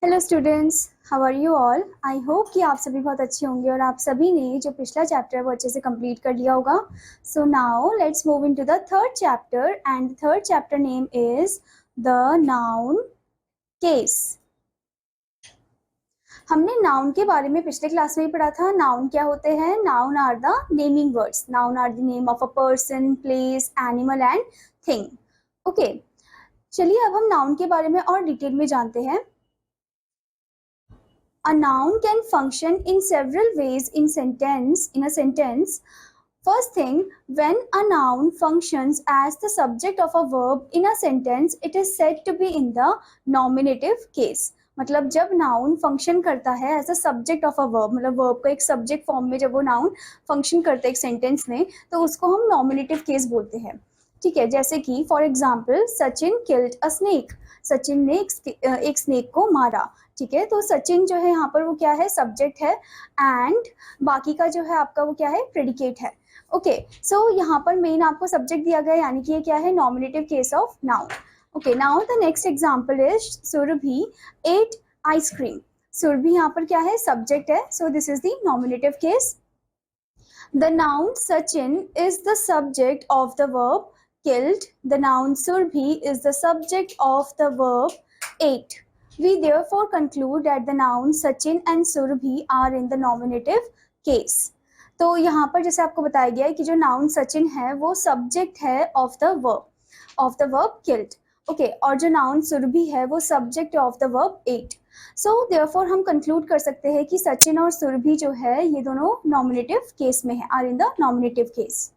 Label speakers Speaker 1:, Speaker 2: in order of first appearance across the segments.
Speaker 1: Hello students, how are you all. I hope कि आप सभी बहुत अच्छे होंगे और आप सभी ने जो पिछला चैप्टर है वो अच्छे से कंप्लीट कर लिया होगा। So now let's move into the third chapter and the third chapter name is the noun case. हमने नाउन के बारे में पिछले क्लास में ही पढ़ा था। नाउन क्या होते हैं? Noun are the naming words. Noun are the name of a person, place, animal and thing. Okay, चलिए अब हम नाउन के बारे में और डिटेल में जानते हैं। A noun can function in several ways in a sentence. First thing, when a noun functions as the subject of a verb in a sentence, it is said to be in the nominative case. मतलब जब noun function करता है as a subject of a verb, मतलब verb को एक subject form में जब वो नाउन फंक्शन करता है एक सेंटेंस में, तो उसको हम नॉमिनेटिव केस बोलते हैं। ठीक है, जैसे कि for example Sachin killed a snake. Sachin ने एक स्नेक को मारा। ठीक है, तो सचिन जो है यहाँ पर वो क्या है? सब्जेक्ट है, एंड बाकी का जो है आपका वो क्या है? प्रेडिकेट है। ओके, सो यहाँ पर मेन आपको सब्जेक्ट दिया गया, यानी कि ये क्या है? Nominative case of noun. Okay, now the next example is Surabhi ate ice cream. Surabhi यहाँ पर क्या है? सब्जेक्ट है, so this is the nominative case. The noun Sachin is the subject of the verb killed. The noun Surbhi is the subject of the verb ate. We therefore conclude that the nouns Sachin and Surbhi are in the nominative case. तो यहाँ पर जैसे आपको बताया गया है कि जो नाउन सचिन है वो सब्जेक्ट है of the verb killed. Okay, और जो नाउन सुरभि है वो subject of the verb ate. So therefore हम कंक्लूड कर सकते हैं कि सचिन और सुरभि जो है ये दोनों नॉमिनेटिव केस में है, are in the nominative case.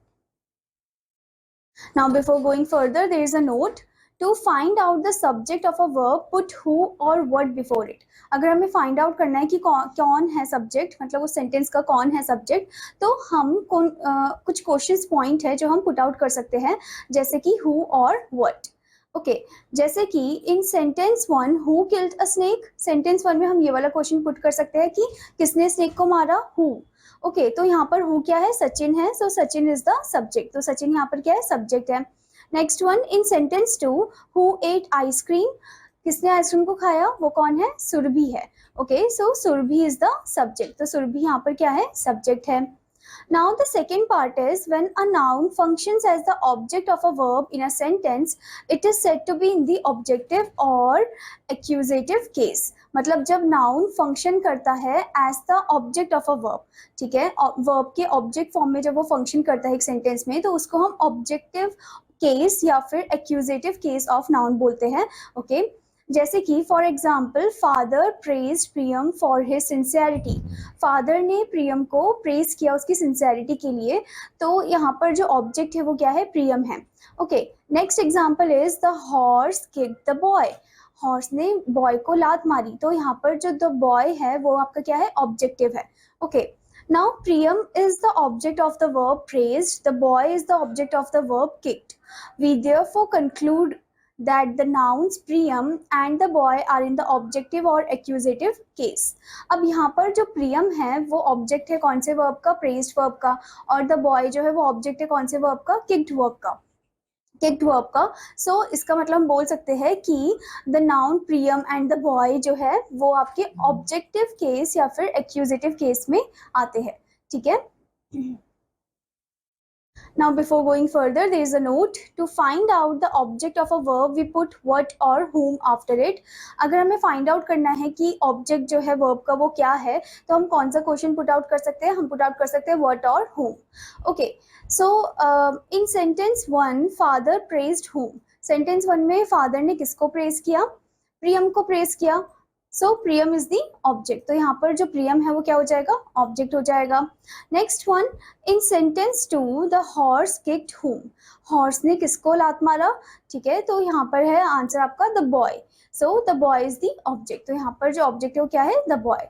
Speaker 1: Now before going further there is a note to find out the subject of a verb put who और व्हाट बिफोर इट। अगर हमें फाइंड आउट करना है कि कौन है सब्जेक्ट, मतलब उस सेंटेंस का कौन है सब्जेक्ट, तो हम कुछ क्वेश्चंस पॉइंट है जो हम पुट आउट कर सकते हैं, जैसे कि हु और व्हाट। ओके, जैसे कि in sentence one who killed a snake, sentence one में हम ये वाला क्वेश्चन पुट कर सकते हैं कि किसने स्नेक को मारा? हु। ओके, तो यहाँ पर हु क्या है? सचिन है, सो सचिन इज द सब्जेक्ट, तो सचिन यहाँ पर क्या है? सब्जेक्ट है। Next one, in sentence two who ate ice cream, किसने आइसक्रीम को खाया? वो कौन है? सुरभि है। Okay, so Surabhi is the subject, तो सुरभि यहाँ पर क्या है? सब्जेक्ट है। Now the second part is when a noun functions as the object of a verb in a sentence, it is said to be in the objective or accusative case. मतलब जब noun function करता है as the object of a verb, ठीक है, verb के object form में जब वो फंक्शन करता है एक सेंटेंस में, तो उसको हम ऑब्जेक्टिव केस या फिर एक्यूजेटिव केस ऑफ नाउन बोलते हैं। ओके, जैसे कि for example father praise Priyam for his sincerity. Father ने प्रियम को प्रेज किया उसकी सिंसियरिटी के लिए, तो यहाँ पर जो ऑब्जेक्ट है वो क्या है? प्रियम है। Okay, next example is the horse kicked the boy. Horse ने बॉय को लात मारी, तो यहाँ पर जो द बॉय है वो आपका क्या है? ऑब्जेक्टिव है। Okay, now Priyam is the object of the verb praised, the boy is the object of the verb kicked. We therefore conclude that the nouns Priyam and the boy are in the objective or accusative case. अब यहाँ पर जो प्रियम है वो object है कौन से verb का? प्रेज्ड वर्ब का। और द बॉय जो है वो ऑब्जेक्ट है कौन से वर्ब का? किक्ड वर्ब का। सो इसका मतलब हम बोल सकते हैं कि the noun Priyam and the boy जो है वो आपके ऑब्जेक्टिव केस या फिर एक्यूजेटिव केस में आते हैं। ठीक है, now before going further there is a note to find out the object of a verb we put what or whom after it. अगर हमें find out करना है कि object जो है verb का वो क्या है, तो हम कौन सा क्वेश्चन put out कर सकते हैं? हम put out कर सकते हैं what और whom. Okay, so in sentence one father praised whom. sentence one में father ने किसको praise किया? प्रियम को praise किया। सो प्रियम इज दी ऑब्जेक्ट, तो यहाँ पर जो प्रियम है वो क्या हो जाएगा? ऑब्जेक्ट हो जाएगा। Next one, in sentence two the horse kicked whom. Horse ने किसको लात मारा? ठीक है, तो यहाँ पर है आंसर आपका the boy, so the boy is the object, तो यहाँ पर जो ऑब्जेक्ट है वो क्या है? The boy.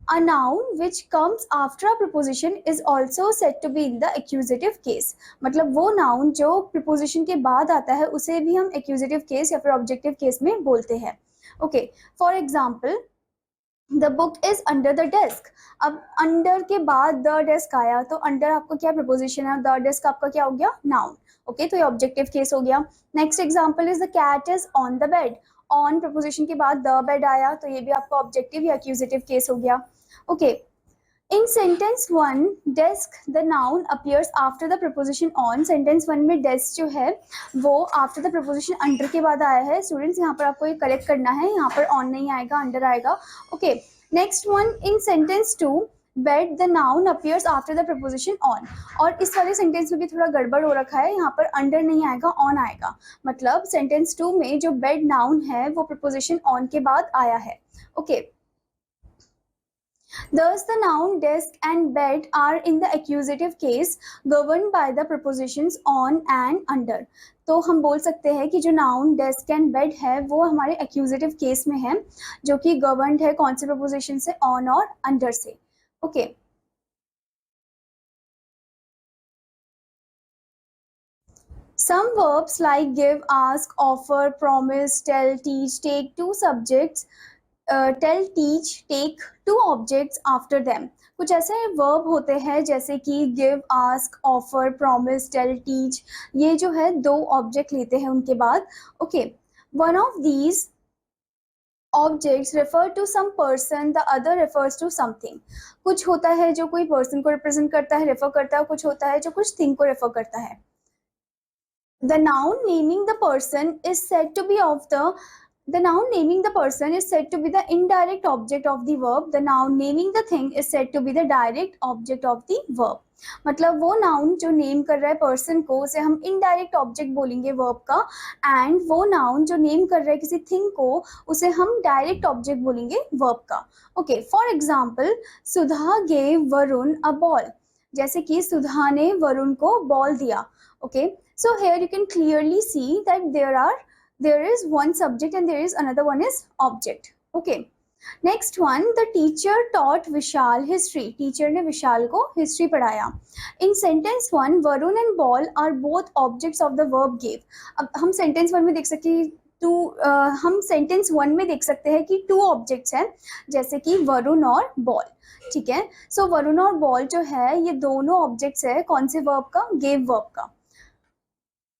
Speaker 1: A noun which comes after a preposition is also said to be in the accusative case. मतलब वो नाउन जो preposition के बाद आता है उसे भी हम accusative case या फिर objective case में बोलते हैं। Okay, for example the book is under the desk. अब अंडर के बाद द डेस्क आया, तो अंडर आपका क्या प्रपोजिशन है? द डेस्क आपका क्या हो गया? नाउन। ओके, तो ये ऑब्जेक्टिव केस हो गया। Next example is the cat is on the bed. On preposition के बाद द बेड आया, तो ये भी आपका ऑब्जेक्टिव या एक्यूजेटिव केस हो गया. Okay, in sentence one desk the noun appears after the preposition on. Sentence one में डेस्क जो है वो आफ्टर द प्रपोजिशन अंडर के बाद आया है. स्टूडेंट्स यहाँ पर आपको ये करेक्ट करना है, यहाँ पर ऑन नहीं आएगा, अंडर आएगा. Okay, next one, in sentence two bed the noun appears after the preposition on. और इस वाले सेंटेंस में भी थोड़ा गड़बड़ हो रखा है, यहाँ पर अंडर नहीं आएगा, ऑन आएगा. मतलब सेंटेंस टू में जो बेड नाउन है वो प्रपोजिशन ऑन के बाद आया है. Okay, thus the noun desk and bed are in the accusative case governed by the prepositions on and under. तो हम बोल सकते हैं कि जो नाउन डेस्क एंड बेड है वो हमारे एक्यूजेटिव केस में है, जो कि गवर्नड है कौन से प्रपोजिशन से, ऑन और अंडर से. Okay, some verbs like give, ask, offer, promise, tell, teach take two subjects. Tell, teach, take two objects after them. कुछ ऐसे वर्ब होते हैं जैसे कि give, ask, offer, promise, tell, teach, ये जो है दो ऑब्जेक्ट लेते हैं उनके बाद. Okay, one of these objects refer to some person, the other refers to something. कुछ होता है जो कोई पर्सन को रिप्रेजेंट करता है, रेफर करता है, कुछ होता है जो कुछ थिंग को रेफर करता है. The noun naming the person is said to be of the noun naming the person is said to be the indirect object of the verb. The noun naming the thing is said to be the direct object of the verb. मतलब वो noun जो name कर रहा है person को उसे हम indirect object बोलेंगे वर्ब का, एंड वो नाउन जो नेम कर रहा है किसी थिंग को उसे हम डायरेक्ट ऑब्जेक्ट बोलेंगे वर्ब का. Okay, for example, Sudha gave Varun a ball. जैसे कि सुधा ने वरुण को बॉल दिया. Okay, so here you can clearly see that there is one subject and there is another one is object. Okay, next one, the teacher taught Vishal history. Teacher ने विशाल को history पढ़ाया. In sentence one, Varun and ball are both objects of the verb gave. अब हम sentence one में देख सकते हैं हम sentence one में देख सकते हैं कि two objects हैं, जैसे कि वरुण और बॉल. ठीक है, so वरुण और बॉल जो है ये दोनों objects है कौन से verb का, gave verb का.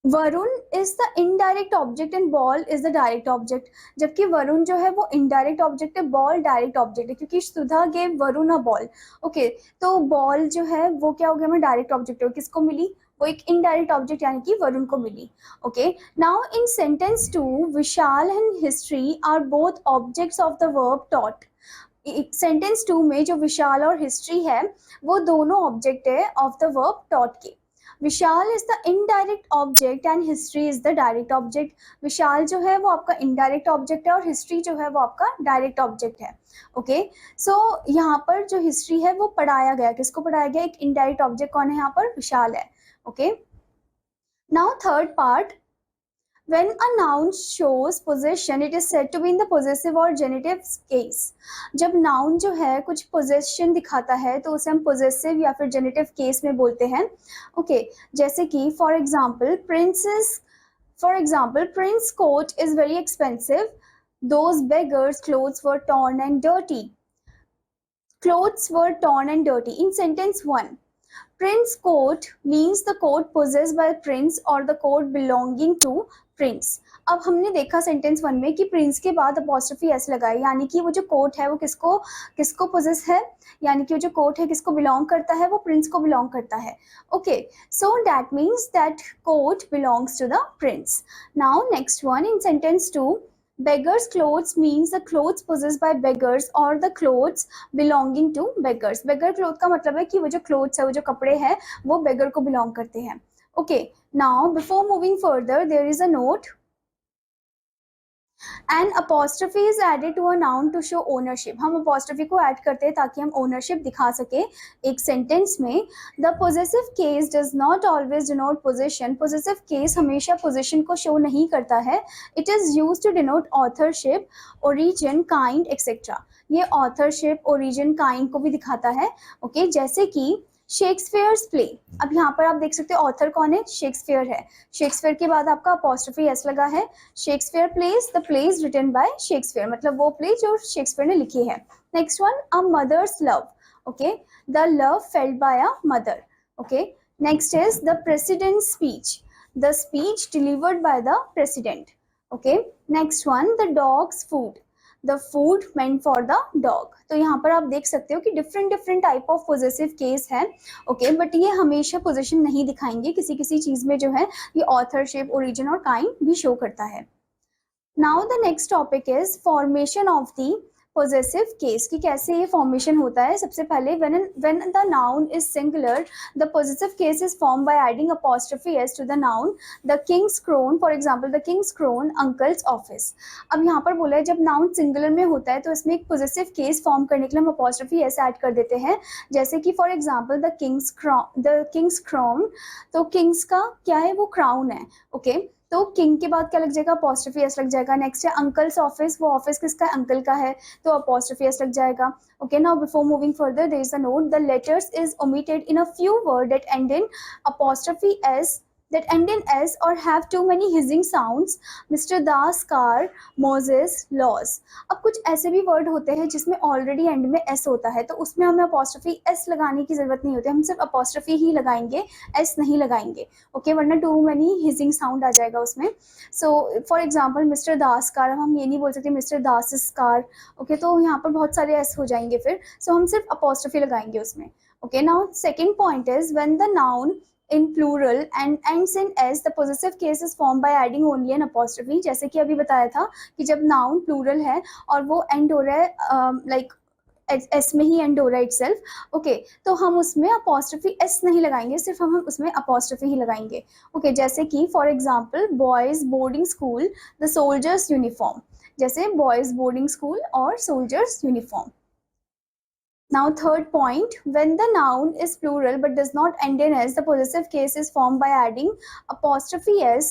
Speaker 1: Varun is the indirect object and ball is the direct object. जबकि वरुण जो है वो इनडायरेक्ट ऑब्जेक्ट है, बॉल डायरेक्ट ऑब्जेक्ट है, क्योंकि Sudha gave Varun a ball. Okay, तो बॉल जो है वो क्या हो गया, हमें डायरेक्ट ऑब्जेक्ट है, किसको मिली, वो एक इनडायरेक्ट ऑब्जेक्ट यानी कि वरुण को मिली. Okay, now in sentence two, Vishal and history are both objects of the verb taught. Sentence two में जो विशाल और हिस्ट्री है वो दोनों ऑब्जेक्ट है ऑफ द वर्ब टॉट के. Vishal is the indirect object and history is the direct object. Vishal जो है वो आपका इनडायरेक्ट ऑब्जेक्ट है और हिस्ट्री जो है वो आपका डायरेक्ट ऑब्जेक्ट है. ओके, सो यहाँ पर जो हिस्ट्री है वो पढ़ाया गया, किसको पढ़ाया गया, एक इनडायरेक्ट ऑब्जेक्ट कौन है यहाँ पर, विशाल है. Okay, now third part, when a noun shows possession it is said to be in the possessive or genitive case. जब noun जो है कुछ possession दिखाता है तो उसे हम possessive या फिर genitive case में बोलते हैं. Okay, जैसे कि for example prince coat is very expensive, those beggars clothes were torn and dirty. Clothes were torn and dirty. In sentence 1, prince coat means the coat possessed by prince or the coat belonging to prince. अब हमने देखा sentence one में कि Prince के बाद apostrophe S लगाई, यानी कि वो जो कोट है वो किसको पोजेस है, यानी कि वो जो कोट है किसको बिलोंग करता है, वो प्रिंस को बिलोंग करता है. Okay, so that means that coat belongs to the prince. Now next one, in sentence two, beggars clothes means the clothes possessed by beggars or the clothes belonging to beggars. beggar cloth का मतलब है कि वो जो clothes है, वो जो कपड़े हैं वो beggar को belong करते हैं. Okay, now before moving further there is a note. An apostrophe is added to a noun to show ownership. हम apostrophe को add करते हैं ताकि हम ownership दिखा सके एक sentence में. The possessive case does not always denote possession. Possessive case हमेशा possession को show नहीं करता है. It is used to denote authorship, origin, kind, etc. ये authorship, origin, kind को भी दिखाता है. Okay, जैसे कि शेक्सपियर्स प्ले. अब यहाँ पर आप देख सकते हैं ऑथर कौन है, शेक्सपियर है. शेक्सपियर के बाद आपका अपॉस्ट्रोफी एस लगा है. Shakespeare plays, the plays written by Shakespeare, मतलब वो प्ले जो शेक्सपियर ने लिखी है. Next one, a mother's love. Okay, the love felt by a mother. Okay, next is the president speech, the speech delivered by the president. Okay, next one, the dog's food, the food meant for the dog. तो यहाँ पर आप देख सकते हो कि different different type of possessive case है। Okay, but ये हमेशा पोजीशन नहीं दिखाएंगे, किसी किसी चीज में जो है ये ऑथरशिप, ओरिजिन और काइंड भी शो करता है। Now the next topic is formation of the possessive case, कि कैसे ये फॉर्मेशन होता है। सबसे पहले when the noun is singular, the possessive case is form by adding apostrophe s to the noun, the king's crown, for example the king's crown, uncle's office. अब यहाँ पर बोला है जब नाउन सिंगुलर में होता है तो इसमें एक पोजेसिव केस फॉर्म करने के लिए हम अपॉस्ट्रोफी एस ऐड कर देते हैं, जैसे कि for example the Kings crown. तो किंग्स का क्या है, वो क्राउन है। ओके, तो किंग के बाद क्या लग जाएगा, अपॉस्ट्रोफी एस लग जाएगा। नेक्स्ट है अंकल्स ऑफिस, वो ऑफिस किसका है, अंकल का है, तो अपॉस्ट्रोफी एस लग जाएगा। Okay, now before moving further there is a note, the letters is omitted in a few word that end in apostrophe s, that end in s or have too many hissing sounds, Mr. Das car, Moses laws। अब कुछ ऐसे भी word होते हैं जिसमें already and में s होता है, तो उसमें हमें अपॉस्ट्रोफी s लगाने की जरूरत नहीं होती, हम सिर्फ अपॉस्ट्रोफी ही लगाएंगे, s नहीं लगाएंगे। ओके, वरना टू मेनी हिजिंग साउंड आ जाएगा उसमें। So for example mister Das car, हम ये नहीं बोल सकते मिस्टर दास कार। ओके, तो यहाँ पर बहुत सारे s हो जाएंगे फिर, सो हम सिर्फ अपॉस्ट्रोफी लगाएंगे उसमें। Okay, now second point is when the noun in plural and ends in s, the possessive case is formed by adding only an apostrophe। जैसे कि अभी बताया था कि जब नाउन प्लूरल है और वो एंड हो रहा है लाइक एस में ही एंड हो रहा है इटसेल्फ। ओके, तो हम उसमें अपॉस्ट्रोफी एस नहीं लगाएंगे, सिर्फ हम उसमें अपॉस्ट्रोफी ही लगाएंगे। ओके, जैसे कि for example boys boarding school, the soldiers uniform, जैसे बॉयज बोर्डिंग स्कूल और soldiers uniform. Now third point, when the noun is plural but does not end in s, the possessive case is formed by adding apostrophe s.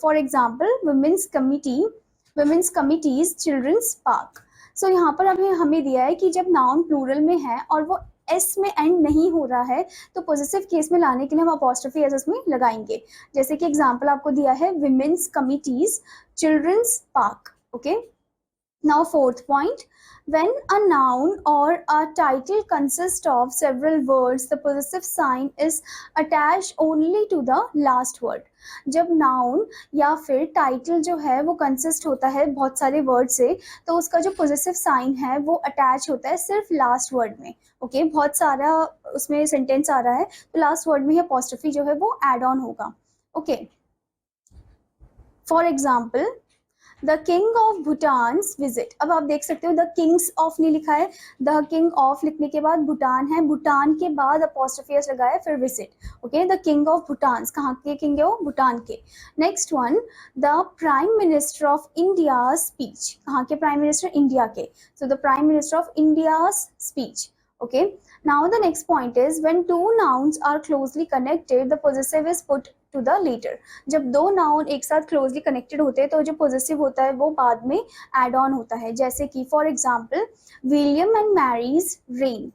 Speaker 1: For example, women's committees, children's park। So यहाँ पर अभी हमें दिया है कि जब noun plural में है और वो एस में एंड नहीं हो रहा है तो पॉजिटिव केस में लाने के लिए हम अपॉस्ट्रोफी एस उसमें लगाएंगे। जैसे कि एग्जांपल आपको दिया है women's committees, children's park. Okay, now fourth point, when a noun or a title consists of several words, the possessive sign is attached only to the last word। जब noun या फिर टाइटल जो है वो consist होता है बहुत सारे वर्ड से, तो उसका जो पोजेसिव साइन है वो अटैच होता है सिर्फ लास्ट वर्ड में। ओके, बहुत सारा उसमें सेंटेंस आ रहा है तो लास्ट वर्ड में ही अपॉस्ट्रोफी जो है वो एड ऑन होगा। Okay, for example the king of Bhutan's visit. अब आप देख सकते हो द किंग्स ऑफ नहीं लिखा है, द किंग ऑफ लिखने के बाद भूटान है, भूटान के बाद अपॉस्ट्रोफी एस लगाया फिर visit. Okay, the king of Bhutan's, कहाँ के किंग है वो, भूटान के। Next one, the prime minister of India speech, कहाँ के प्राइम मिनिस्टर, इंडिया के, so the prime minister of India speech. Okay, now the next point is when two nouns are closely connected, the possessive is put to the later। जब दो noun एक साथ closely connected होते हैं तो जो possessive होता है वो बाद में एड ऑन होता है। जैसे कि for example William and Mary's reign.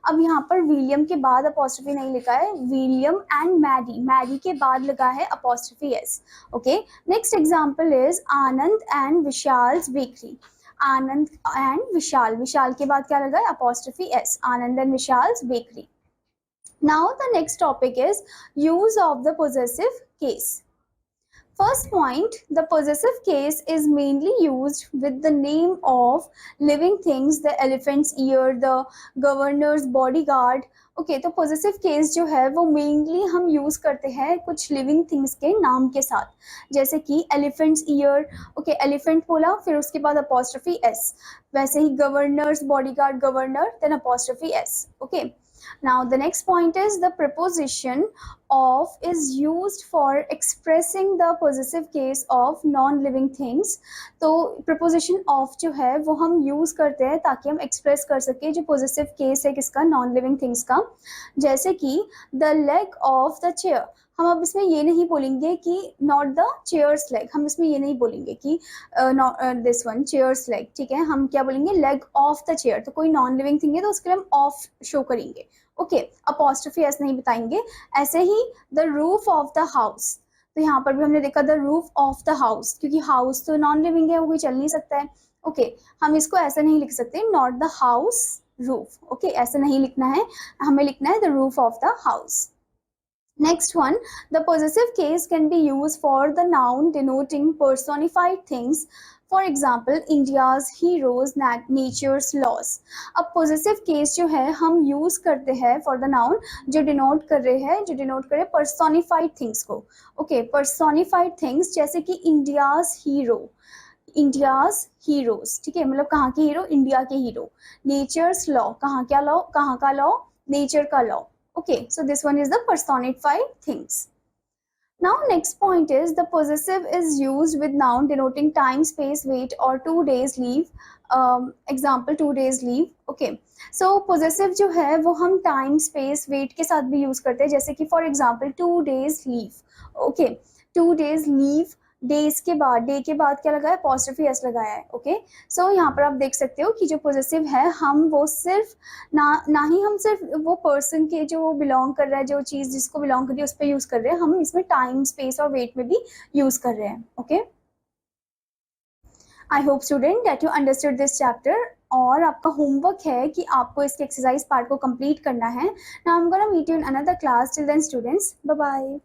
Speaker 1: अब यहाँ पर विलियम के बाद अपॉस्ट्रोफी नहीं लिखा है, विलियम एंड मैरी, मैरी के बाद लगा है apostrophe s. Okay, next example is Anand and Vishal's bakery, Anand and Vishal, Vishal के बाद क्या लगा है, apostrophe s, Anand and Vishal's bakery. Now the next topic is use of the possessive case। First point, the possessive case is mainly used with the name of living things, the elephant's ear, the governor's bodyguard। Okay, तो possessive case जो है वो mainly हम use करते हैं कुछ living things के नाम के साथ, जैसे कि एलिफेंट्स ईयर। ओके, एलिफेंट बोला फिर उसके बाद अपॉस्ट्रोफी एस, वैसे ही governor's bodyguard, governor then apostrophe s. Okay, now the next point is the preposition of is used for expressing the possessive case of non living things। तो preposition of जो है वो हम यूज करते हैं ताकि हम एक्सप्रेस कर सके जो possessive case है किसका, नॉन लिविंग थिंग्स का। जैसे कि the leg of the chair, हम अब इसमें ये नहीं बोलेंगे कि नॉट द चेयर्स लेग, हम इसमें ये नहीं बोलेंगे कि दिस वन चेयर्स लेग, ठीक है, हम क्या बोलेंगे, लेग ऑफ द चेयर। तो कोई नॉन लिविंग थिंग है तो उसके लिए हम ऑफ शो करेंगे। ओके, अपॉस्ट्रोफी एस नहीं बताएंगे। ऐसे ही the roof of the house, तो यहाँ पर भी हमने देखा the roof of the house, क्योंकि हाउस तो नॉन लिविंग है, वो कोई चल नहीं सकता है। ओके, हम इसको ऐसे नहीं लिख सकते not the house roof. Okay, ऐसे नहीं लिखना है, हमें लिखना है the roof of the house. Next one, the possessive case can be used for the noun denoting personified things. For example, India's heroes, nature's laws. अब possessive case जो है हम use करते हैं for the noun जो denote कर रहे हैं, जो denote करे personified things को. Okay, personified things जैसे कि India's hero, इंडियाज हीरोज, ठीक है, मतलब कहाँ के हीरो, इंडिया के हीरो. नेचर्स लॉ, कहाँ क्या लॉ, कहाँ का लॉ, नेचर का law. Okay, so this one is the personified things. Now next point is the possessive is used with noun denoting time, space, weight or 2 days leave. Example 2 days leave. Okay, so possessive जो है वो हम time, space, weight के साथ भी use करते हैं, जैसे कि for example 2 days leave. Okay, 2 days leave, days के बाद, डे के बाद क्या लगाया, अपॉस्ट्रोफी एस लगाया है. ओके, सो यहाँ पर आप देख सकते हो कि जो पोजेसिव है हम वो सिर्फ ना ही हम सिर्फ वो पर्सन के जो बिलोंग कर रहा है, जो चीज़ जिसको बिलोंग कर रही है उस पर यूज़ कर रहे हैं, हम इसमें टाइम, स्पेस और वेट में भी यूज़ कर रहे हैं. Okay, I hope student that you understood this chapter. और आपका होमवर्क है कि आपको इसके एक्सरसाइज पार्ट को कंप्लीट करना है. Now I am gonna meet you in another class. Till then students, bye bye.